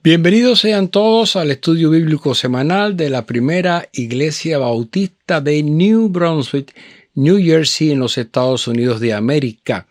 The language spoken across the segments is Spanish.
Bienvenidos sean todos al estudio bíblico semanal de la Primera Iglesia Bautista de New Brunswick, New Jersey, en los Estados Unidos de América.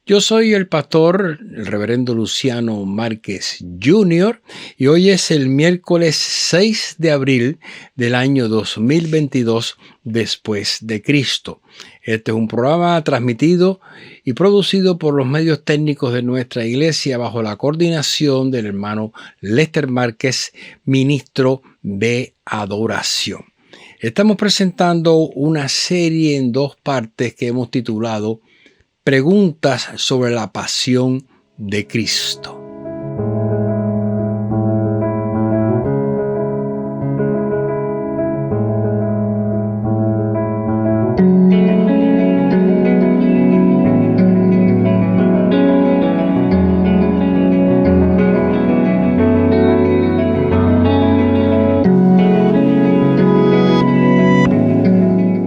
Yo soy el pastor, el reverendo Luciano Márquez Jr., y hoy es el miércoles 6 de abril del año 2022 después de Cristo. Este es un programa transmitido y producido por los medios técnicos de nuestra iglesia bajo la coordinación del hermano Lester Márquez, ministro de adoración. Estamos presentando una serie en 2 partes que hemos titulado Preguntas sobre la pasión de Cristo.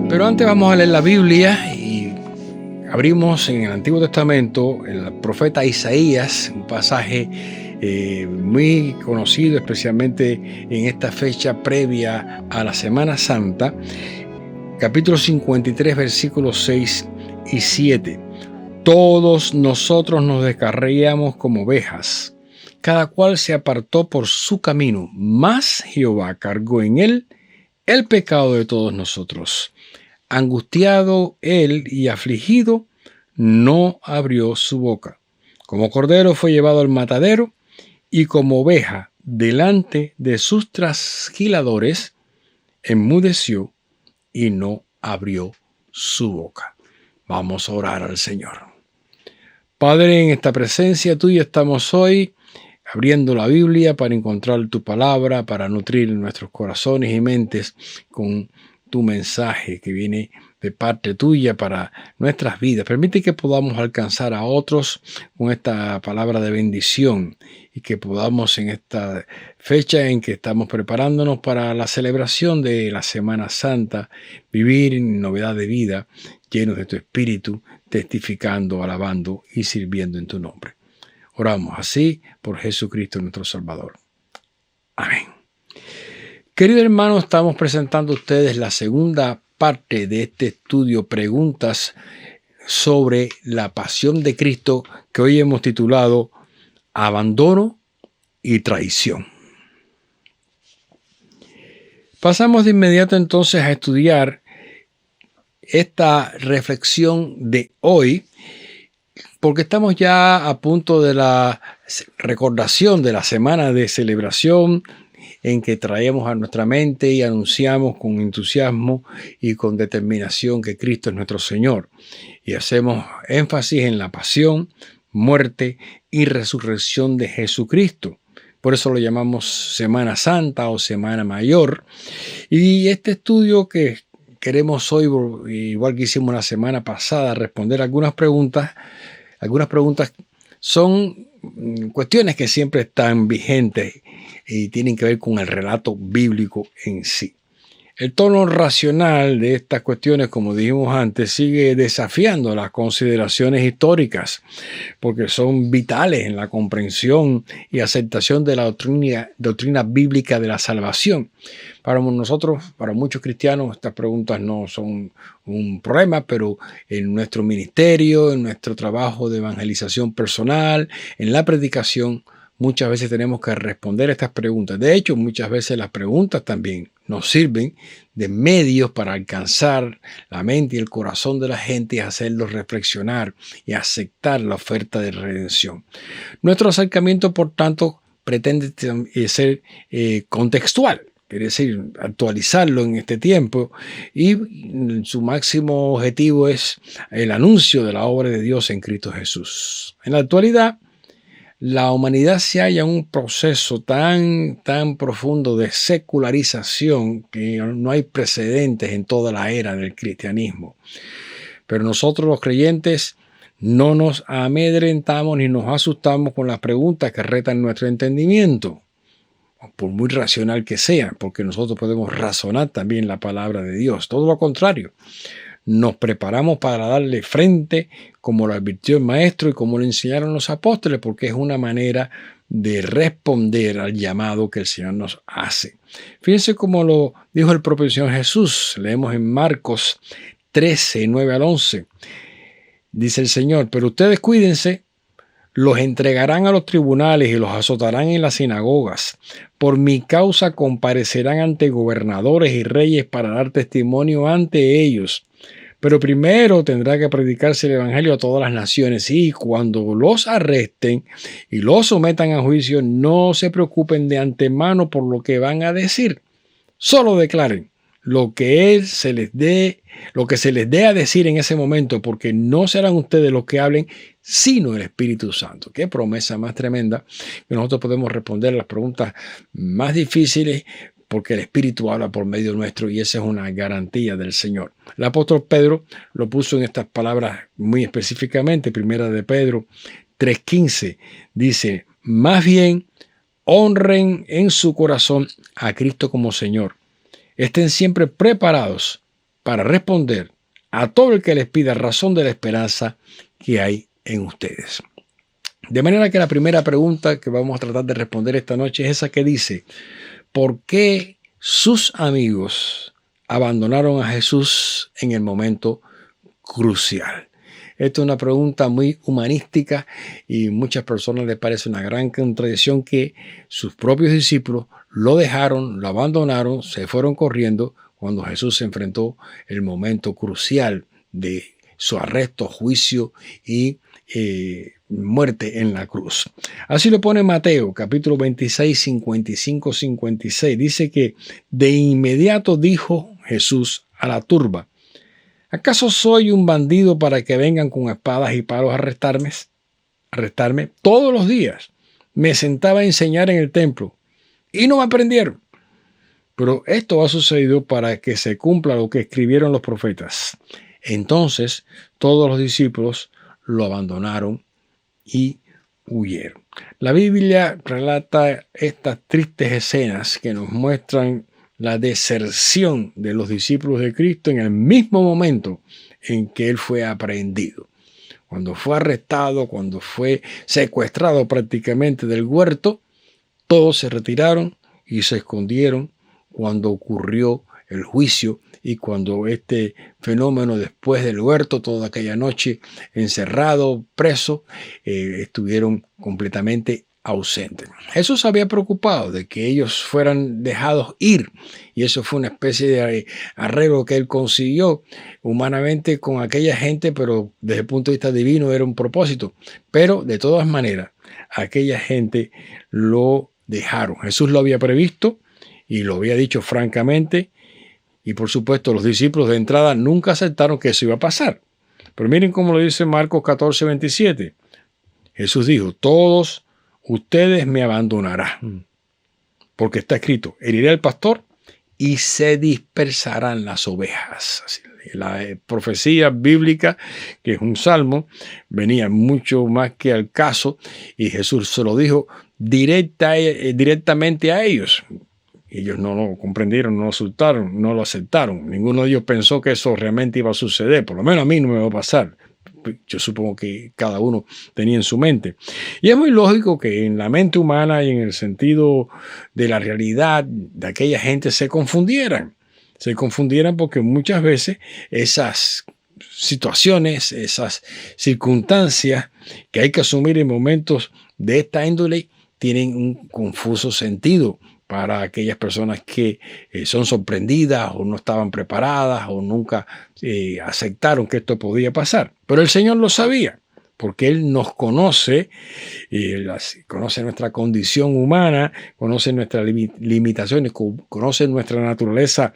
Pero antes vamos a leer la Biblia. Abrimos en el Antiguo Testamento el profeta Isaías, un pasaje muy conocido, especialmente en esta fecha previa a la Semana Santa, capítulo 53, versículos 6 y 7. Todos nosotros nos descarríamos como ovejas, cada cual se apartó por su camino, mas Jehová cargó en él el pecado de todos nosotros. Angustiado él y afligido, no abrió su boca. Como cordero fue llevado al matadero, y como oveja delante de sus trasquiladores, enmudeció y no abrió su boca. Vamos a orar al Señor. Padre, en esta presencia tuya estamos hoy, abriendo la Biblia para encontrar tu palabra, para nutrir nuestros corazones y mentes con tu mensaje que viene de parte tuya para nuestras vidas. Permite que podamos alcanzar a otros con esta palabra de bendición y que podamos en esta fecha en que estamos preparándonos para la celebración de la Semana Santa, vivir en novedad de vida, llenos de tu Espíritu, testificando, alabando y sirviendo en tu nombre. Oramos así por Jesucristo nuestro Salvador. Amén. Querido hermano, estamos presentando a ustedes la segunda parte de este estudio, preguntas sobre la pasión de Cristo, que hoy hemos titulado Abandono y Traición. Pasamos de inmediato entonces a estudiar esta reflexión de hoy, porque estamos ya a punto de la recordación de la semana de celebración en que traemos a nuestra mente y anunciamos con entusiasmo y con determinación que Cristo es nuestro Señor. Y hacemos énfasis en la pasión, muerte y resurrección de Jesucristo. Por eso lo llamamos Semana Santa o Semana Mayor. Y este estudio que queremos hoy, igual que hicimos la semana pasada, responder algunas preguntas son cuestiones que siempre están vigentes y tienen que ver con el relato bíblico en sí. El tono racional de estas cuestiones, como dijimos antes, sigue desafiando las consideraciones históricas, porque son vitales en la comprensión y aceptación de la doctrina bíblica de la salvación. Para nosotros, para muchos cristianos, estas preguntas no son un problema, pero en nuestro ministerio, en nuestro trabajo de evangelización personal, en la predicación, muchas veces tenemos que responder estas preguntas. De hecho, muchas veces las preguntas también nos sirven de medios para alcanzar la mente y el corazón de la gente y hacerlos reflexionar y aceptar la oferta de redención. Nuestro acercamiento, por tanto, pretende ser contextual. Quiere decir, actualizarlo en este tiempo, y su máximo objetivo es el anuncio de la obra de Dios en Cristo Jesús. En la actualidad, la humanidad se halla en un proceso tan profundo de secularización que no hay precedentes en toda la era del cristianismo. Pero nosotros los creyentes no nos amedrentamos ni nos asustamos con las preguntas que retan nuestro entendimiento, por muy racional que sea, porque nosotros podemos razonar también la palabra de Dios. Todo lo contrario. Nos preparamos para darle frente, como lo advirtió el Maestro y como lo enseñaron los apóstoles, porque es una manera de responder al llamado que el Señor nos hace. Fíjense cómo lo dijo el propio Señor Jesús. Leemos en Marcos 13, 9 al 11. Dice el Señor: pero ustedes cuídense, los entregarán a los tribunales y los azotarán en las sinagogas. Por mi causa comparecerán ante gobernadores y reyes para dar testimonio ante ellos. Pero primero tendrá que predicarse el evangelio a todas las naciones, y cuando los arresten y los sometan a juicio, no se preocupen de antemano por lo que van a decir. Solo declaren lo que se les dé a decir en ese momento, porque no serán ustedes los que hablen, sino el Espíritu Santo. Qué promesa más tremenda, que nosotros podemos responder las preguntas más difíciles, porque el Espíritu habla por medio nuestro, y esa es una garantía del Señor. El apóstol Pedro lo puso en estas palabras muy específicamente. Primera de Pedro 3:15 dice: más bien honren en su corazón a Cristo como Señor. Estén siempre preparados para responder a todo el que les pida razón de la esperanza que hay en ustedes. De manera que la primera pregunta que vamos a tratar de responder esta noche es esa que dice: ¿por qué sus amigos abandonaron a Jesús en el momento crucial? Esta es una pregunta muy humanística, y a muchas personas les parece una gran contradicción que sus propios discípulos lo dejaron, lo abandonaron, se fueron corriendo cuando Jesús se enfrentó el momento crucial de su arresto, juicio y muerte en la cruz. Así lo pone Mateo, capítulo 26, 55, 56. Dice que de inmediato dijo Jesús a la turba: ¿acaso soy un bandido para que vengan con espadas y palos a arrestarme? Todos los días me sentaba a enseñar en el templo y no me prendieron. Pero esto ha sucedido para que se cumpla lo que escribieron los profetas. Entonces todos los discípulos lo abandonaron y huyeron. La Biblia relata estas tristes escenas que nos muestran la deserción de los discípulos de Cristo en el mismo momento en que Él fue aprehendido. Cuando fue arrestado, cuando fue secuestrado prácticamente del huerto, todos se retiraron y se escondieron cuando ocurrió el juicio y cuando este fenómeno después del huerto, toda aquella noche encerrado, preso, estuvieron completamente ausentes. Jesús se había preocupado de que ellos fueran dejados ir, y eso fue una especie de arreglo que Él consiguió humanamente con aquella gente, pero desde el punto de vista divino era un propósito. Pero de todas maneras, aquella gente lo dejaron. Jesús lo había previsto y lo había dicho francamente, y por supuesto los discípulos de entrada nunca aceptaron que eso iba a pasar. Pero miren cómo lo dice Marcos 14, 27. Jesús dijo: todos ustedes me abandonarán, porque está escrito: heriré al pastor y se dispersarán las ovejas. Así, la profecía bíblica, que es un salmo, venía mucho más que al caso, y Jesús se lo dijo directamente a ellos. Ellos no lo comprendieron, no lo aceptaron. Ninguno de ellos pensó que eso realmente iba a suceder. Por lo menos a mí no me va a pasar. Yo supongo que cada uno tenía en su mente. Y es muy lógico que en la mente humana y en el sentido de la realidad de aquella gente se confundieran. Se confundieran porque muchas veces esas situaciones, esas circunstancias que hay que asumir en momentos de esta índole tienen un confuso sentido para aquellas personas que son sorprendidas o no estaban preparadas o nunca aceptaron que esto podía pasar. Pero el Señor lo sabía, porque Él nos conoce, conoce nuestra condición humana, conoce nuestras limitaciones, conoce nuestra naturaleza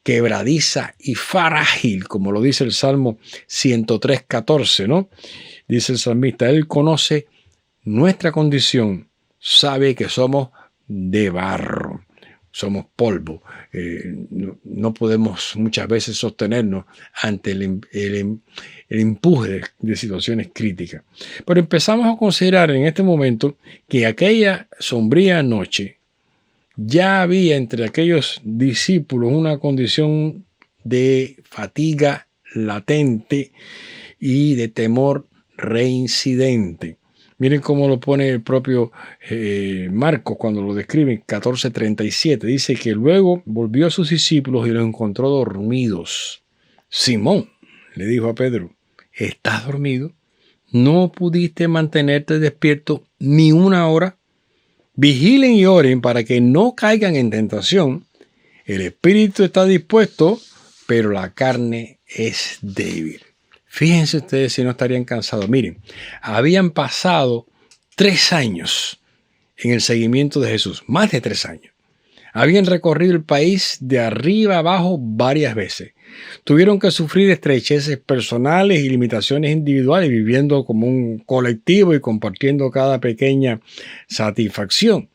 quebradiza y frágil, como lo dice el Salmo 103:14, ¿no? Dice el salmista: Él conoce nuestra condición, sabe que somos de barro, somos polvo, no podemos muchas veces sostenernos ante el empuje de situaciones críticas. Pero empezamos a considerar en este momento que aquella sombría noche ya había entre aquellos discípulos una condición de fatiga latente y de temor reincidente. Miren cómo lo pone el propio Marcos cuando lo describe en 14:37. Dice que luego volvió a sus discípulos y los encontró dormidos. Simón le dijo a Pedro, ¿estás dormido? ¿No pudiste mantenerte despierto ni una hora? Vigilen y oren para que no caigan en tentación. El espíritu está dispuesto, pero la carne es débil. Fíjense ustedes si no estarían cansados. Miren, habían pasado 3 años en el seguimiento de Jesús, más de 3 años. Habían recorrido el país de arriba a abajo varias veces. Tuvieron que sufrir estrecheces personales y limitaciones individuales, viviendo como un colectivo y compartiendo cada pequeña satisfacción.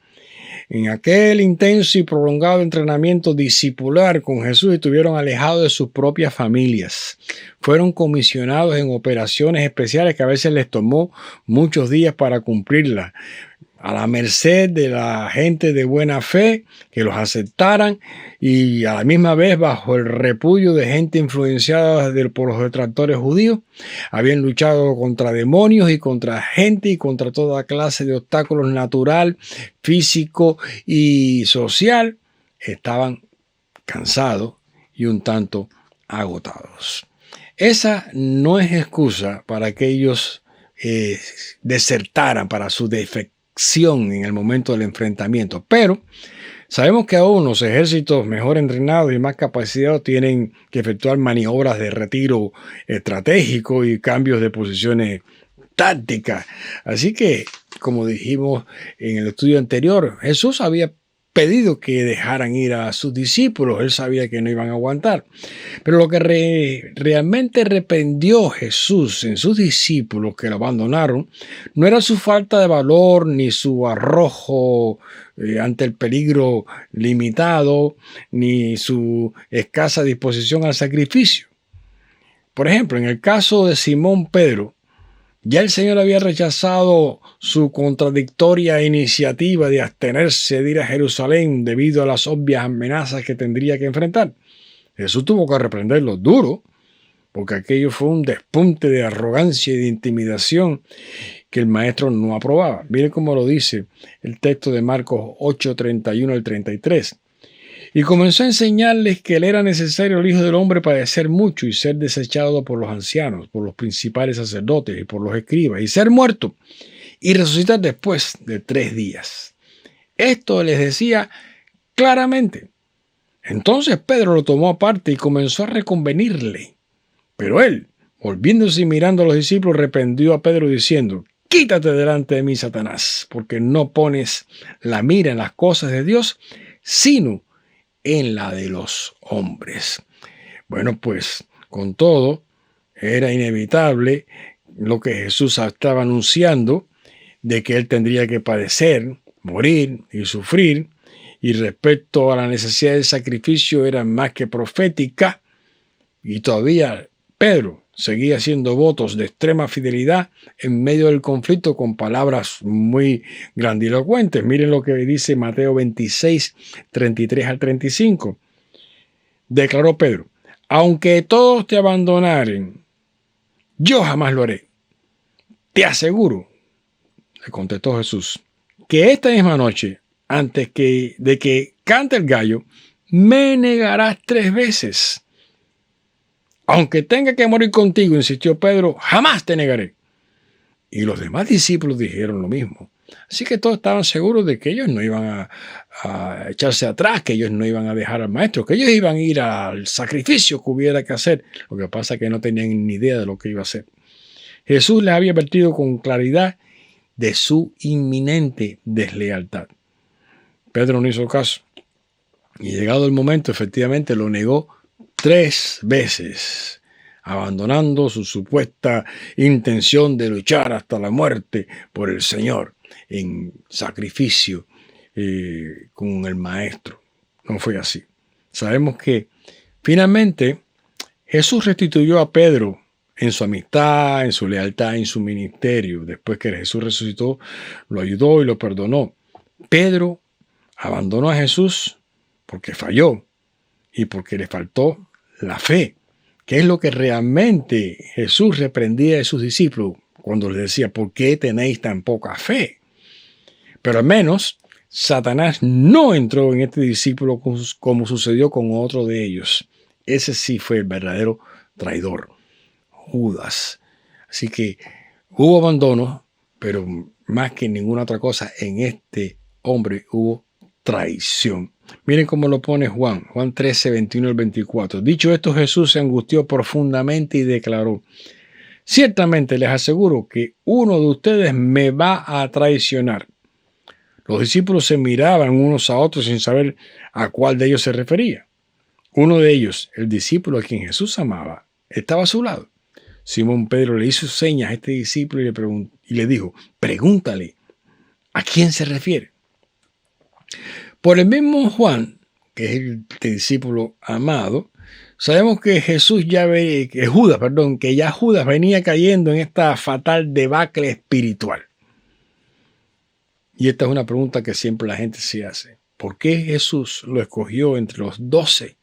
En aquel intenso y prolongado entrenamiento discipular con Jesús estuvieron alejados de sus propias familias. Fueron comisionados en operaciones especiales que a veces les tomó muchos días para cumplirlas, a la merced de la gente de buena fe que los aceptaran y a la misma vez bajo el repudio de gente influenciada por los detractores judíos. Habían luchado contra demonios y contra gente y contra toda clase de obstáculos natural, físico y social. Estaban cansados y un tanto agotados. Esa no es excusa para que ellos desertaran para su defecto en el momento del enfrentamiento, pero sabemos que aún los ejércitos mejor entrenados y más capacitados tienen que efectuar maniobras de retiro estratégico y cambios de posiciones tácticas. Así que, como dijimos en el estudio anterior, Jesús había pedido que dejaran ir a sus discípulos. Él sabía que no iban a aguantar. Pero lo que realmente reprendió Jesús en sus discípulos que lo abandonaron no era su falta de valor ni su arrojo ante el peligro limitado ni su escasa disposición al sacrificio. Por ejemplo, en el caso de Simón Pedro, ya el Señor había rechazado su contradictoria iniciativa de abstenerse de ir a Jerusalén debido a las obvias amenazas que tendría que enfrentar. Jesús tuvo que reprenderlo duro, porque aquello fue un despunte de arrogancia y de intimidación que el maestro no aprobaba. Miren cómo lo dice el texto de Marcos 8:31 al 33. Y comenzó a enseñarles que le era necesario el Hijo del Hombre padecer mucho y ser desechado por los ancianos, por los principales sacerdotes y por los escribas, y ser muerto y resucitar después de 3 días. Esto les decía claramente. Entonces Pedro lo tomó aparte y comenzó a reconvenirle. Pero él, volviéndose y mirando a los discípulos, reprendió a Pedro diciendo: «Quítate delante de mí, Satanás, porque no pones la mira en las cosas de Dios, sino en la de los hombres». Bueno, pues con todo, era inevitable lo que Jesús estaba anunciando, de que él tendría que padecer, morir y sufrir, y respecto a la necesidad del sacrificio era más que profética, y todavía Pedro seguía haciendo votos de extrema fidelidad en medio del conflicto con palabras muy grandilocuentes. Miren lo que dice Mateo 26, 33 al 35. Declaró Pedro: «Aunque todos te abandonaren, yo jamás lo haré. Te aseguro», le contestó Jesús, «que esta misma noche, antes de que cante el gallo, me negarás 3 veces. Aunque tenga que morir contigo», insistió Pedro, «jamás te negaré». Y los demás discípulos dijeron lo mismo. Así que todos estaban seguros de que ellos no iban a echarse atrás, que ellos no iban a dejar al maestro, que ellos iban a ir al sacrificio que hubiera que hacer. Lo que pasa es que no tenían ni idea de lo que iba a hacer. Jesús les había advertido con claridad de su inminente deslealtad. Pedro no hizo caso. Y llegado el momento, efectivamente, lo negó 3 veces, abandonando su supuesta intención de luchar hasta la muerte por el Señor en sacrificio con el Maestro. No fue así. Sabemos que finalmente Jesús restituyó a Pedro en su amistad, en su lealtad, en su ministerio. Después que Jesús resucitó, lo ayudó y lo perdonó. Pedro abandonó a Jesús porque falló y porque le faltó la fe, que es lo que realmente Jesús reprendía de sus discípulos. cuando les decía, ¿por qué tenéis tan poca fe? Pero al menos Satanás no entró en este discípulo como sucedió con otro de ellos. Ese sí fue el verdadero traidor, Judas. Así que hubo abandono, pero más que ninguna otra cosa, en este hombre hubo traición. Miren cómo lo pone Juan 13, 21 al 24. Dicho esto, Jesús se angustió profundamente y declaró: ciertamente les aseguro que uno de ustedes me va a traicionar. Los discípulos se miraban unos a otros sin saber a cuál de ellos se refería. Uno de ellos, el discípulo a quien Jesús amaba, estaba a su lado. Simón Pedro le hizo señas a este discípulo y le dijo: pregúntale, ¿a quién se refiere? Por el mismo Juan, que es el discípulo amado, sabemos que que ya Judas venía cayendo en esta fatal debacle espiritual. Y esta es una pregunta que siempre la gente se hace. ¿Por qué Jesús lo escogió entre los 12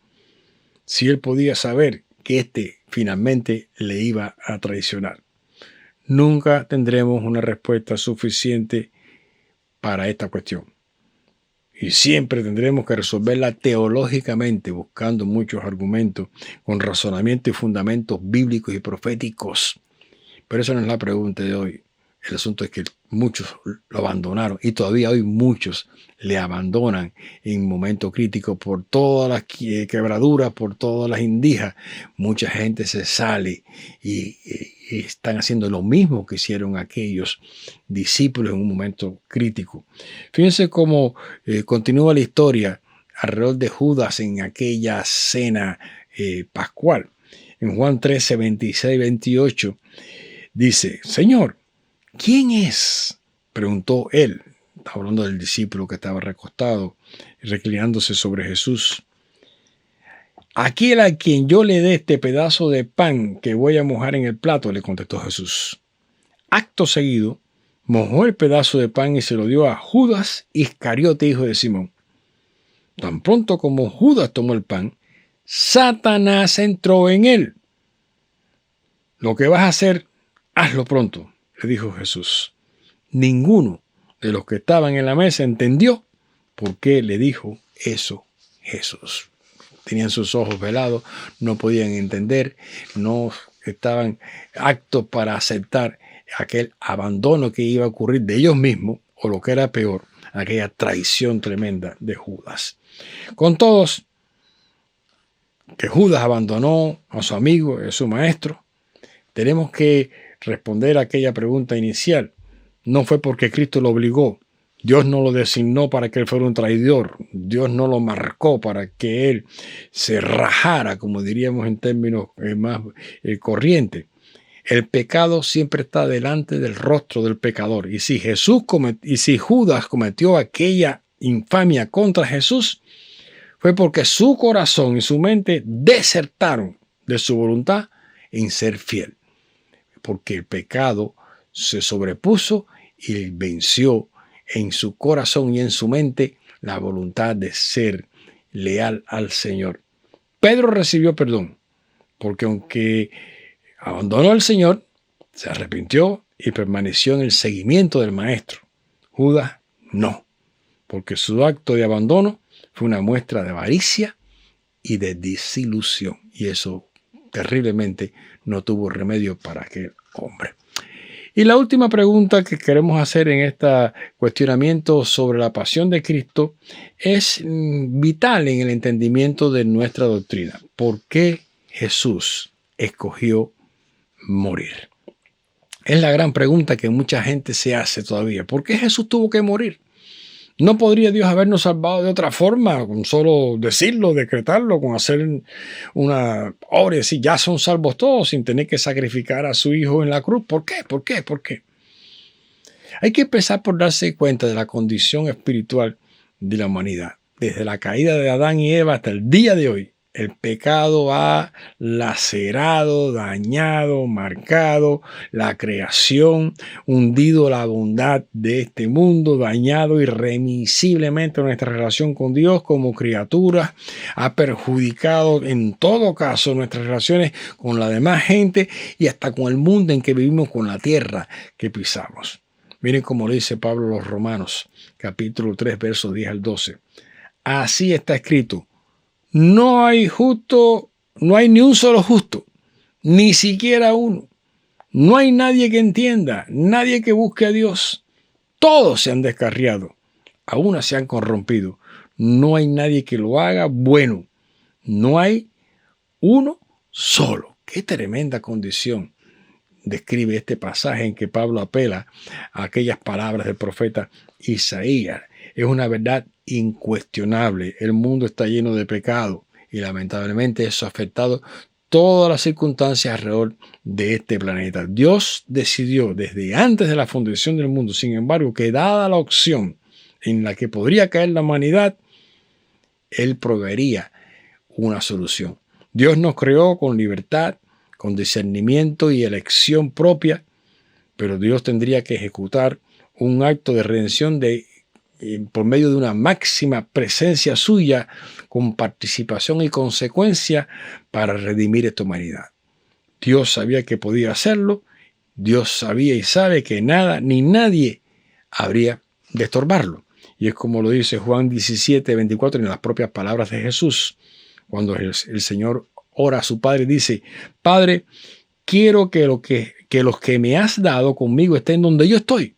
si él podía saber que éste finalmente le iba a traicionar? Nunca tendremos una respuesta suficiente para esta cuestión. Y siempre tendremos que resolverla teológicamente, buscando muchos argumentos con razonamiento y fundamentos bíblicos y proféticos. Pero esa no es la pregunta de hoy. El asunto es que muchos lo abandonaron y todavía hoy muchos le abandonan en momentos críticos por todas las quebraduras, por todas las indijas. Mucha gente se sale y están haciendo lo mismo que hicieron aquellos discípulos en un momento crítico. Fíjense cómo continúa la historia alrededor de Judas en aquella cena pascual. En Juan 13, 26, 28 dice: Señor, ¿quién es? Preguntó él. Está hablando del discípulo que estaba recostado, reclinándose sobre Jesús. Aquel a quien yo le dé este pedazo de pan que voy a mojar en el plato, le contestó Jesús. Acto seguido, mojó el pedazo de pan y se lo dio a Judas Iscariote, hijo de Simón. Tan pronto como Judas tomó el pan, Satanás entró en él. Lo que vas a hacer, hazlo pronto, le dijo Jesús. Ninguno de los que estaban en la mesa entendió por qué le dijo eso Jesús. Tenían sus ojos velados, no podían entender, no estaban aptos para aceptar aquel abandono que iba a ocurrir de ellos mismos, o lo que era peor, aquella traición tremenda de Judas. Con todos, que Judas abandonó a su amigo, a su maestro, tenemos que responder a aquella pregunta inicial. No fue porque Cristo lo obligó. Dios no lo designó para que él fuera un traidor. Dios no lo marcó para que él se rajara, como diríamos en términos más corrientes. El pecado siempre está delante del rostro del pecador. Y si Judas cometió aquella infamia contra Jesús, fue porque su corazón y su mente desertaron de su voluntad en ser fiel. Porque el pecado se sobrepuso y venció en su corazón y en su mente la voluntad de ser leal al Señor. Pedro recibió perdón, porque aunque abandonó al Señor, se arrepintió y permaneció en el seguimiento del Maestro. Judas no, porque su acto de abandono fue una muestra de avaricia y de desilusión, y eso terriblemente no tuvo remedio para aquel hombre. Y la última pregunta que queremos hacer en este cuestionamiento sobre la pasión de Cristo es vital en el entendimiento de nuestra doctrina. ¿Por qué Jesús escogió morir? Es la gran pregunta que mucha gente se hace todavía. ¿Por qué Jesús tuvo que morir? ¿No podría Dios habernos salvado de otra forma, con solo decirlo, decretarlo, con hacer una obra y decir, ya son salvos todos, sin tener que sacrificar a su hijo en la cruz? ¿Por qué? ¿Por qué? ¿Por qué? Hay que empezar por darse cuenta de la condición espiritual de la humanidad. Desde la caída de Adán y Eva hasta el día de hoy, El pecado ha lacerado, dañado, marcado la creación, hundido la bondad de este mundo, dañado irremisiblemente nuestra relación con Dios como criaturas, ha perjudicado en todo caso nuestras relaciones con la demás gente y hasta con el mundo en que vivimos, con la tierra que pisamos. Miren cómo le dice Pablo a los Romanos, capítulo 3, versos 10 al 12. Así está escrito: no hay justo, no hay ni un solo justo, ni siquiera uno. No hay nadie que entienda, nadie que busque a Dios. Todos se han descarriado, aún se han corrompido. No hay nadie que lo haga bueno. No hay uno solo. Qué tremenda condición describe este pasaje en que Pablo apela a aquellas palabras del profeta Isaías. Es una verdad incuestionable. El mundo está lleno de pecado y lamentablemente eso ha afectado todas las circunstancias alrededor de este planeta. Dios decidió desde antes de la fundación del mundo, sin embargo, que dada la opción en la que podría caer la humanidad, Él proveería una solución. Dios nos creó con libertad, con discernimiento y elección propia, pero Dios tendría que ejecutar un acto de redención por medio de una máxima presencia suya, con participación y consecuencia para redimir esta humanidad. Dios sabía que podía hacerlo, Dios sabía y sabe que nada ni nadie habría de estorbarlo. Y es como lo dice Juan 17, 24 en las propias palabras de Jesús. Cuando el Señor ora a su Padre, dice: Padre, quiero que los que me has dado conmigo estén donde yo estoy,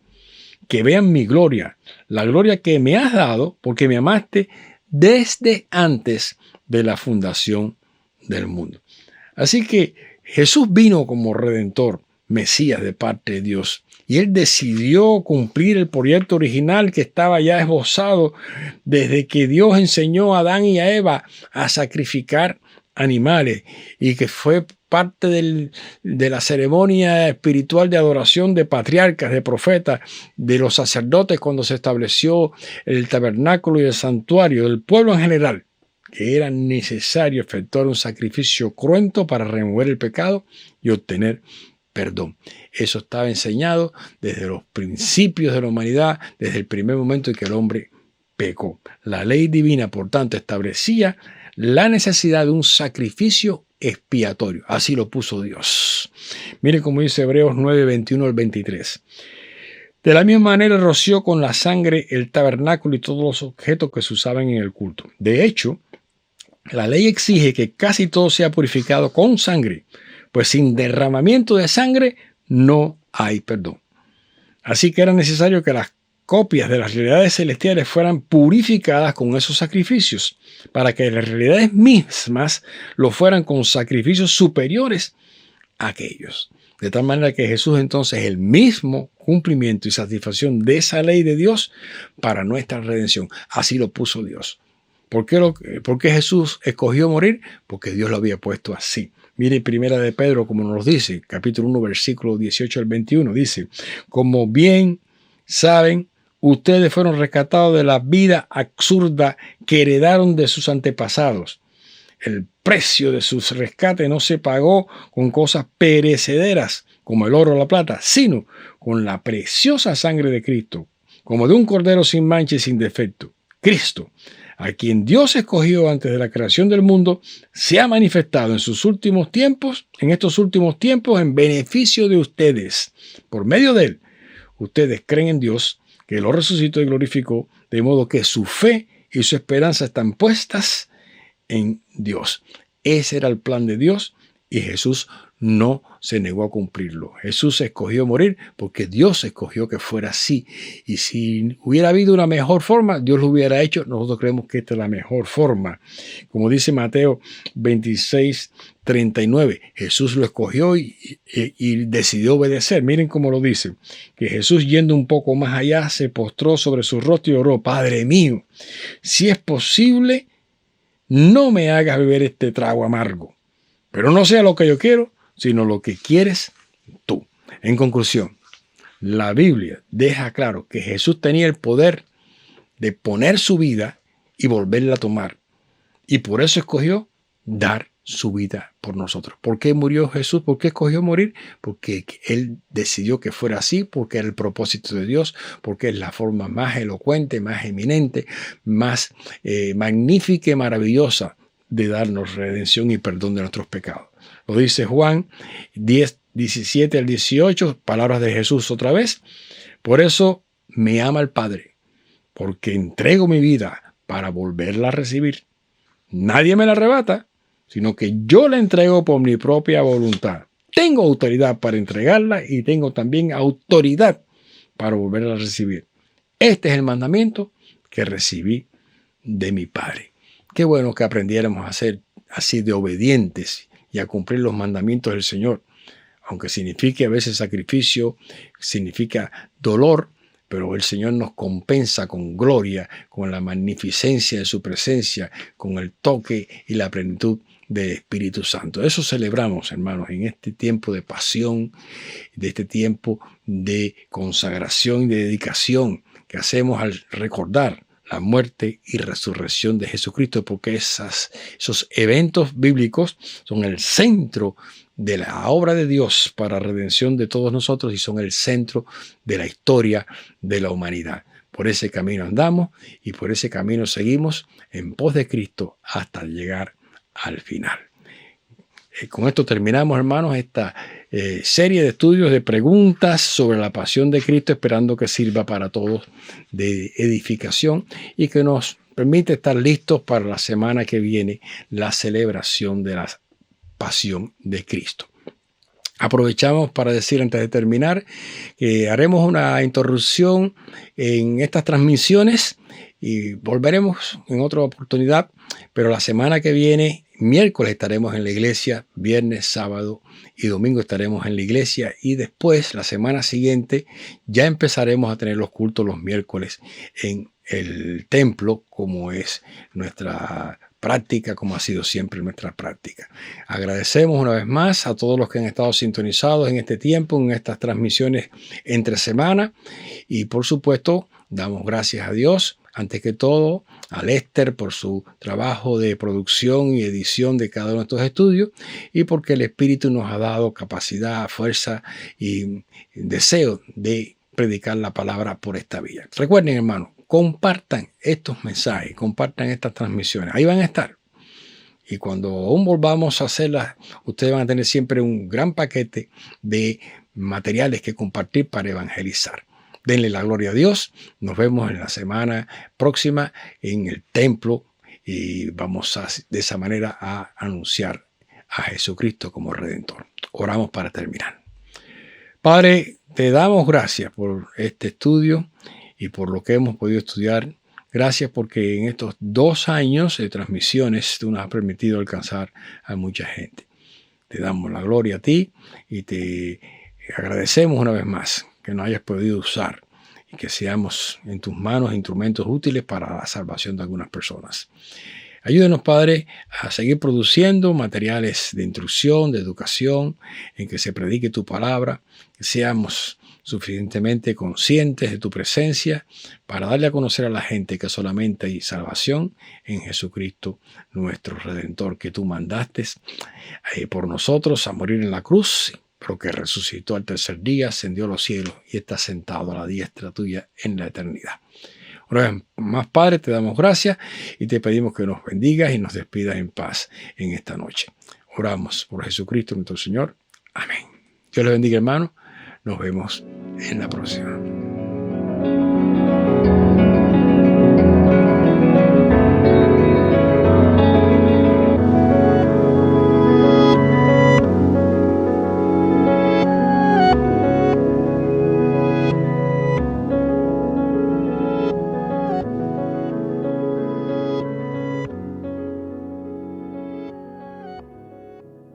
que vean mi gloria, la gloria que me has dado porque me amaste desde antes de la fundación del mundo. Así que Jesús vino como Redentor, Mesías de parte de Dios, y Él decidió cumplir el proyecto original que estaba ya esbozado desde que Dios enseñó a Adán y a Eva a sacrificar animales, y que fue parte de la ceremonia espiritual de adoración de patriarcas, de profetas, de los sacerdotes cuando se estableció el tabernáculo y el santuario, del pueblo en general, que era necesario efectuar un sacrificio cruento para remover el pecado y obtener perdón. Eso estaba enseñado desde los principios de la humanidad, desde el primer momento en que el hombre pecó. La ley divina, por tanto, establecía la necesidad de un sacrificio expiatorio. Así lo puso Dios. Miren cómo dice Hebreos 9, 21 al 23. De la misma manera roció con la sangre el tabernáculo y todos los objetos que se usaban en el culto. De hecho, la ley exige que casi todo sea purificado con sangre, pues sin derramamiento de sangre no hay perdón. Así que era necesario que las copias de las realidades celestiales fueran purificadas con esos sacrificios, para que las realidades mismas lo fueran con sacrificios superiores a aquellos. De tal manera que Jesús entonces es el mismo cumplimiento y satisfacción de esa ley de Dios para nuestra redención. Así lo puso Dios. ¿Por qué Jesús escogió morir? Porque Dios lo había puesto así. Mire, Primera de Pedro, como nos dice, capítulo 1, versículo 18 al 21, dice: como bien saben, ustedes fueron rescatados de la vida absurda que heredaron de sus antepasados. El precio de sus rescates no se pagó con cosas perecederas como el oro o la plata, sino con la preciosa sangre de Cristo, como de un cordero sin mancha y sin defecto. Cristo, a quien Dios escogió antes de la creación del mundo, se ha manifestado en estos últimos tiempos, en beneficio de ustedes. Por medio de él, ustedes creen en Dios, que lo resucitó y glorificó, de modo que su fe y su esperanza están puestas en Dios. Ese era el plan de Dios y Jesús no se negó a cumplirlo. Jesús escogió morir porque Dios escogió que fuera así. Y si hubiera habido una mejor forma, Dios lo hubiera hecho. Nosotros creemos que esta es la mejor forma. Como dice Mateo 26, 39, Jesús lo escogió y decidió obedecer. Miren cómo lo dice, que Jesús, yendo un poco más allá, se postró sobre su rostro y oró: Padre mío, si es posible, no me hagas beber este trago amargo, pero no sea lo que yo quiero, sino lo que quieres tú. En conclusión, la Biblia deja claro que Jesús tenía el poder de poner su vida y volverla a tomar. Y por eso escogió dar su vida por nosotros. ¿Por qué murió Jesús? ¿Por qué escogió morir? Porque Él decidió que fuera así, porque era el propósito de Dios, porque es la forma más elocuente, más eminente, más magnífica y maravillosa de darnos redención y perdón de nuestros pecados. Lo dice Juan 10, 17 al 18, palabras de Jesús otra vez. Por eso me ama el Padre, porque entrego mi vida para volverla a recibir. Nadie me la arrebata, sino que yo la entrego por mi propia voluntad. Tengo autoridad para entregarla y tengo también autoridad para volverla a recibir. Este es el mandamiento que recibí de mi Padre. Qué bueno que aprendiéramos a ser así de obedientes y a cumplir los mandamientos del Señor. Aunque signifique a veces sacrificio, significa dolor, pero el Señor nos compensa con gloria, con la magnificencia de su presencia, con el toque y la plenitud del Espíritu Santo. Eso celebramos, hermanos, en este tiempo de pasión, de este tiempo de consagración y de dedicación que hacemos al recordar la muerte y resurrección de Jesucristo, porque esos eventos bíblicos son el centro de la obra de Dios para redención de todos nosotros y son el centro de la historia de la humanidad. Por ese camino andamos y por ese camino seguimos en pos de Cristo hasta llegar al final. Con esto terminamos, hermanos, esta serie de estudios, de preguntas sobre la pasión de Cristo, esperando que sirva para todos de edificación y que nos permite estar listos para la semana que viene, la celebración de la pasión de Cristo. Aprovechamos para decir antes de terminar que haremos una interrupción en estas transmisiones y volveremos en otra oportunidad, pero la semana que viene, miércoles estaremos en la iglesia, viernes, sábado y domingo estaremos en la iglesia y después, la semana siguiente, ya empezaremos a tener los cultos los miércoles en el templo, como es nuestra práctica, como ha sido siempre nuestra práctica. Agradecemos una vez más a todos los que han estado sintonizados en este tiempo, en estas transmisiones entre semana y por supuesto damos gracias a Dios, antes que todo a Lester por su trabajo de producción y edición de cada uno de estos estudios y porque el Espíritu nos ha dado capacidad, fuerza y deseo de predicar la palabra por esta vía. Recuerden, hermanos, compartan estos mensajes, compartan estas transmisiones. Ahí van a estar. Y cuando aún volvamos a hacerlas, ustedes van a tener siempre un gran paquete de materiales que compartir para evangelizar. Denle la gloria a Dios. Nos vemos en la semana próxima en el templo y vamos de esa manera a anunciar a Jesucristo como Redentor. Oramos para terminar. Padre, te damos gracias por este estudio y por lo que hemos podido estudiar. Gracias porque en estos 2 años de transmisiones tú nos has permitido alcanzar a mucha gente. Te damos la gloria a ti y te agradecemos una vez más que nos hayas podido usar y que seamos en tus manos instrumentos útiles para la salvación de algunas personas. Ayúdenos, Padre, a seguir produciendo materiales de instrucción, de educación, en que se predique tu palabra, que seamos suficientemente conscientes de tu presencia para darle a conocer a la gente que solamente hay salvación en Jesucristo, nuestro Redentor, que tú mandaste por nosotros a morir en la cruz, pero que resucitó al tercer día, ascendió a los cielos y está sentado a la diestra tuya en la eternidad. Una vez más, Padre, te damos gracias y te pedimos que nos bendigas y nos despidas en paz en esta noche. Oramos por Jesucristo nuestro Señor. Amén. Dios les bendiga, hermanos. Nos vemos en la próxima.